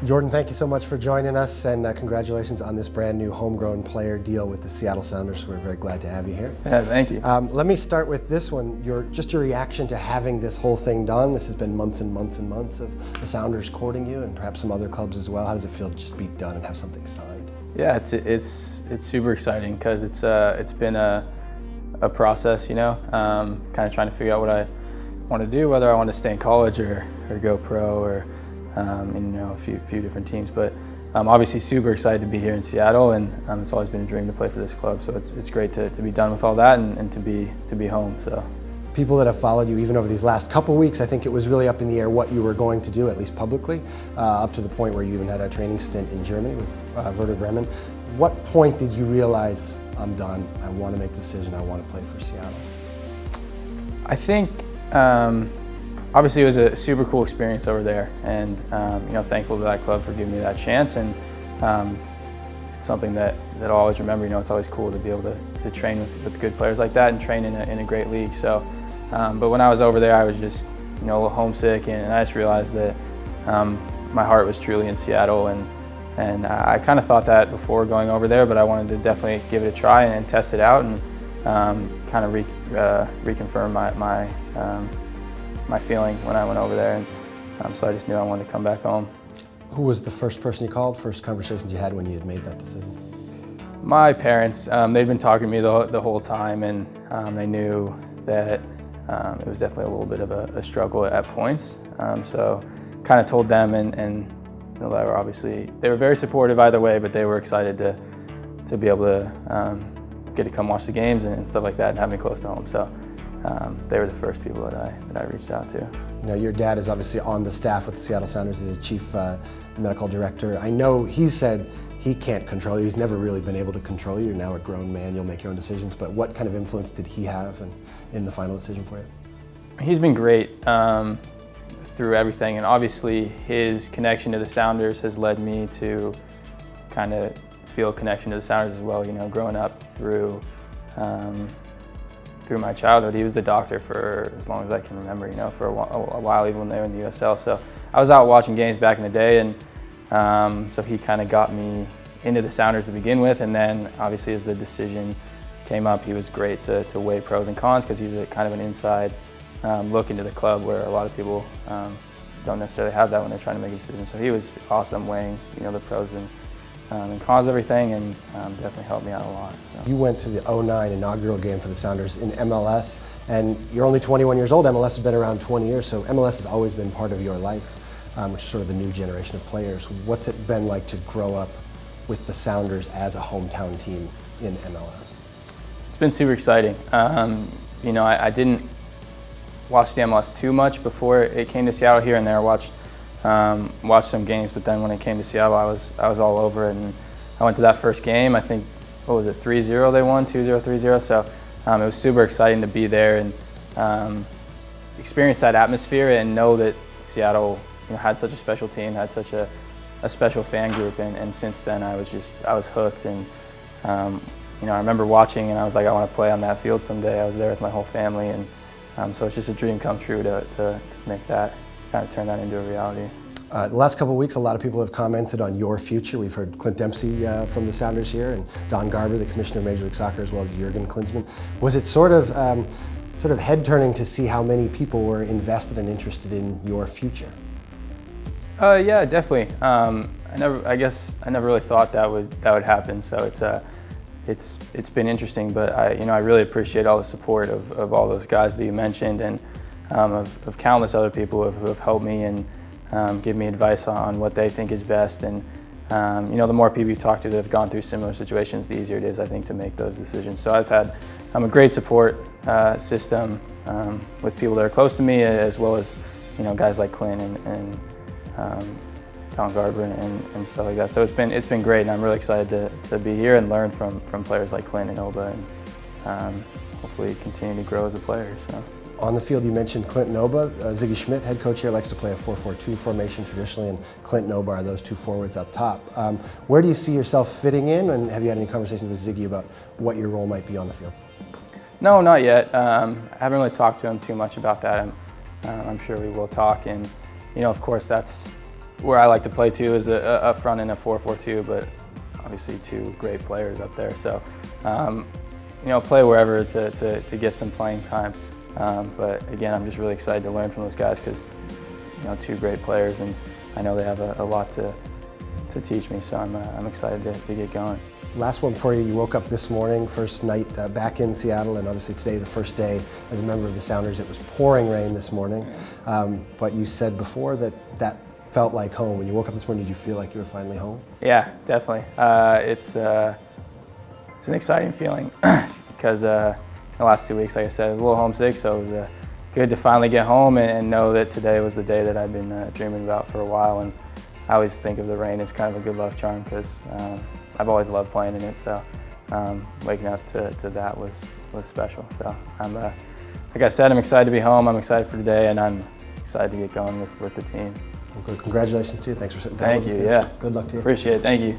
Jordan, thank you so much for joining us, and congratulations on this brand new homegrown player deal with the Seattle Sounders. We're very glad to have you here. Yeah, thank you. Let me start with this one. Your reaction to having this whole thing done. This has been months and months and months of the Sounders courting you, and perhaps some other clubs as well. How does it feel to just be done and have something signed? Yeah, it's super exciting because it's been a process, kind of trying to figure out what I want to do, whether I want to stay in college or go pro or in a few different teams. But I'm obviously super excited to be here in Seattle, and it's always been a dream to play for this club. So it's great to be done with all that and to be home. So. People that have followed you even over these last couple weeks, I think it was really up in the air what you were going to do, at least publicly, up to the point where you even had a training stint in Germany with Werder Bremen. What point did you realize, I'm done, I want to make the decision, I want to play for Seattle? I think obviously it was a super cool experience over there, and thankful to that club for giving me that chance, and it's something that I'll always remember. It's always cool to be able to train with good players like that and train in a great league. So, but when I was over there, I was just a little homesick, and I just realized that my heart was truly in Seattle, and I kind of thought that before going over there, but I wanted to definitely give it a try and test it out, and kind of reconfirm my feeling when I went over there, and so I just knew I wanted to come back home. Who was the first person you called, first conversations you had when you had made that decision? My parents. They'd been talking to me the whole time, and they knew that it was definitely a little bit of a struggle at points. So kind of told them, and they were very supportive either way, but they were excited to be able to get to come watch the games and stuff like that and have me close to home. So they were the first people that I reached out to. Your dad is obviously on the staff with the Seattle Sounders as the chief medical director. I know he said he can't control you. He's never really been able to control you. You're now a grown man. You'll make your own decisions. But what kind of influence did he have in the final decision for you? He's been great through everything, and obviously his connection to the Sounders has led me to kind of feel a connection to the Sounders as well. Growing up through my childhood, he was the doctor for as long as I can remember. For a while, even when they were in the USL. So I was out watching games back in the day, and so he kind of got me into the Sounders to begin with, and then obviously as the decision came up, he was great to weigh pros and cons, because he's a kind of an inside look into the club where a lot of people don't necessarily have that when they're trying to make a decision. So he was awesome weighing the pros and cons of everything, and definitely helped me out a lot. So. You went to the 2009 inaugural game for the Sounders in MLS, and you're only 21 years old. MLS has been around 20 years, so MLS has always been part of your life, which is sort of the new generation of players. What's it been like to grow up with the Sounders as a hometown team in MLS? It's been super exciting. I didn't watch the MLS too much before it came to Seattle. Here and there, watched some games, but then when it came to Seattle, I was all over it, and I went to that first game. I think, what was it, 3-0 they won, 2-0, 3-0. So it was super exciting to be there and experience that atmosphere and know that Seattle had such a special team, had such a special fan group, and since then I was hooked, and I remember watching and I was like, I want to play on that field someday. I was there with my whole family, and so it's just a dream come true to make that, kind of turn that into a reality. The last couple of weeks, a lot of people have commented on your future. We've heard Clint Dempsey from the Sounders here, and Don Garber, the commissioner of Major League Soccer, as well as Jurgen Klinsmann. Was it sort of head-turning to see how many people were invested and interested in your future? Yeah, definitely. I guess I never really thought that would happen. So it's been interesting, but I really appreciate all the support of all those guys that you mentioned, and of countless other people who have helped me and give me advice on what they think is best. And the more people you talk to that have gone through similar situations, the easier it is, I think, to make those decisions. So I've had a great support system with people that are close to me, as well as guys like Clint and Don Garber and stuff like that. So it's been great, and I'm really excited to be here and learn from players like Clint and Oba, and hopefully continue to grow as a player. So. On the field, you mentioned Clint and Oba. Sigi Schmid, head coach here, likes to play a 4-4-2 formation traditionally, and Clint and Oba are those two forwards up top. Where do you see yourself fitting in, and have you had any conversations with Sigi about what your role might be on the field? No, not yet. I haven't really talked to him too much about that. I'm sure we will talk, and of course that's where I like to play too is up front in a 4-4-2, but obviously two great players up there. So, play wherever to get some playing time. But again, I'm just really excited to learn from those guys because, two great players, and I know they have a lot to teach me. So I'm excited to get going. Last one for you. You woke up this morning, first night back in Seattle, and obviously today, the first day as a member of the Sounders. It was pouring rain this morning, but you said before that felt like home. When you woke up this morning, did you feel like you were finally home? Yeah, definitely. It's an exciting feeling because the last 2 weeks, like I said, I was a little homesick, so it was good to finally get home and know that today was the day that I've been dreaming about for a while. And I always think of the rain as kind of a good luck charm because I've always loved playing in it. So waking up to that was special. So I'm, like I said, I'm excited to be home. I'm excited for today, and I'm excited to get going with the team. Well, good. Congratulations to you. Thanks for sitting down. Thank you. Yeah. Good luck to you. Appreciate it. Thank you.